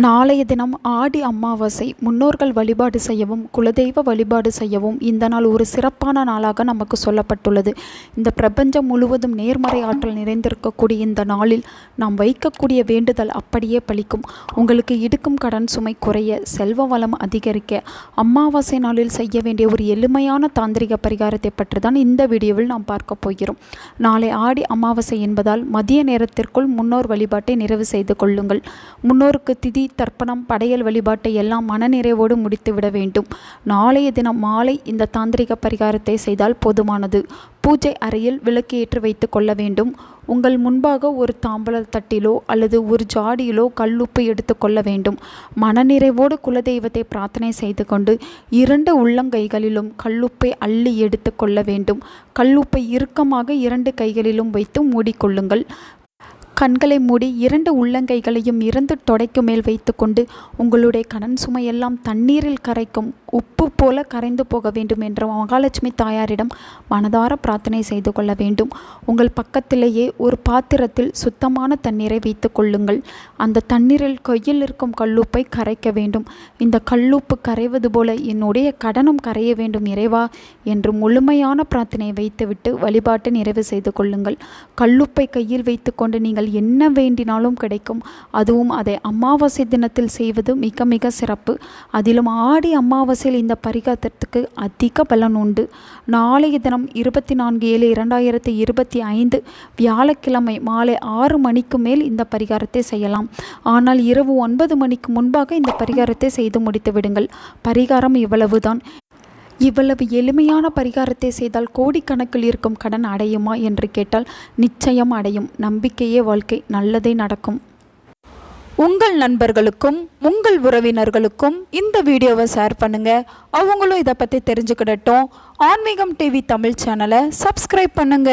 நாளைய தினம் ஆடி அமாவாசை. முன்னோர்கள் வழிபாடு செய்யவும் குலதெய்வ வழிபாடு செய்யவும் இந்த நாள் ஒரு சிறப்பான நாளாக நமக்கு சொல்லப்பட்டுள்ளது. இந்த பிரபஞ்சம் முழுவதும் நேர்மறை ஆற்றல் நிறைந்திருக்கக்கூடிய இந்த நாளில் நாம் வைக்கக்கூடிய வேண்டுதல் அப்படியே பலிக்கும். உங்களுக்கு இடுக்கும் கடன் சுமை குறைய, செல்வ வளம் அதிகரிக்க அமாவாசை நாளில் செய்ய வேண்டிய ஒரு எளிமையான தாந்திரிக பரிகாரத்தை பற்றி தான் இந்த வீடியோவில் நாம் பார்க்க போகிறோம். நாளை ஆடி அமாவாசை என்பதால் மதிய நேரத்திற்குள் முன்னோர் வழிபாட்டை நிறைவு செய்து கொள்ளுங்கள். முன்னோருக்கு திதி தர்ப்பணம் படையல் வழிபாட்டை எல்லாம் மனநிறைவோடு முடித்துவிட வேண்டும். நாளைய தினம் மாலை இந்த தாந்திரிக பரிகாரத்தை செய்தால் போதுமானது. பூஜை அறையில் விளக்கு ஏற்றி வைத்து கொள்ள வேண்டும். உங்கள் முன்பாக ஒரு தாம்பல தட்டிலோ அல்லது ஒரு ஜாடியிலோ கல்லுப்பு எடுத்து கொள்ள வேண்டும். மனநிறைவோடு குலதெய்வத்தை பிரார்த்தனை செய்து கொண்டு 2 உள்ளங்கைகளிலும் கல்லுப்பை அள்ளி எடுத்து கொள்ள வேண்டும். கல்லுப்பை இறுக்கமாக 2 கைகளிலும் வைத்து மூடிக்கொள்ளுங்கள். கண்களை மூடி 2 உள்ளங்கைகளையும் 2 தொடைக்கு மேல் வைத்து கொண்டு உங்களுடைய கடன் சுமையெல்லாம் தண்ணீரில் கரைக்கும் உப்பு போல கரைந்து போக வேண்டும் என்ற மகாலட்சுமி தாயாரிடம் மனதார பிரார்த்தனை செய்து கொள்ள வேண்டும். உங்கள் பக்கத்திலேயே ஒரு பாத்திரத்தில் சுத்தமான தண்ணீரை வைத்து கொள்ளுங்கள். அந்த தண்ணீரில் கையில் இருக்கும் கல்லுப்பை கரைக்க வேண்டும். இந்த கல்லுப்பு கரைவது போல என்னுடைய கடனும் கரைய வேண்டும் இறைவா என்று முழுமையான பிரார்த்தனை வைத்துவிட்டு வழிபாட்டை நிறைவு செய்து கொள்ளுங்கள். கல்லுப்பை கையில் வைத்து கொண்டு நீங்கள் என்ன வேண்டினாலும் கிடைக்கும். அதுவும் அதை அமாவாசை தினத்தில் செய்வது மிக மிக சிறப்பு. அதிலும் ஆடி அமாவாசையில் இந்த பரிகாரத்திற்கு அதிக பலன் உண்டு. நாளைய தினம் 24/7/2025 வியாழக்கிழமை மாலை 6 மணிக்கு மேல் இந்த பரிகாரத்தை செய்யலாம். ஆனால் இரவு 9 மணிக்கு முன்பாக இந்த பரிகாரத்தை செய்து முடித்து விடுங்கள். பரிகாரம் இவ்வளவுதான். இவ்வளவு எளிமையான பரிகாரத்தை செய்தால் கோடிக்கணக்கில் இருக்கும் கடன் அடையுமா என்று கேட்டால் நிச்சயம் அடையும். நம்பிக்கையே வாழ்க்கை. நல்லதே நடக்கும். உங்கள் நண்பர்களுக்கும் உங்கள் உறவினர்களுக்கும் இந்த வீடியோவை ஷேர் பண்ணுங்க. அவங்களும் இதை பற்றி தெரிஞ்சுக்கிடட்டும். ஆன்மீகம் டிவி தமிழ் சேனலை சப்ஸ்கிரைப் பண்ணுங்க.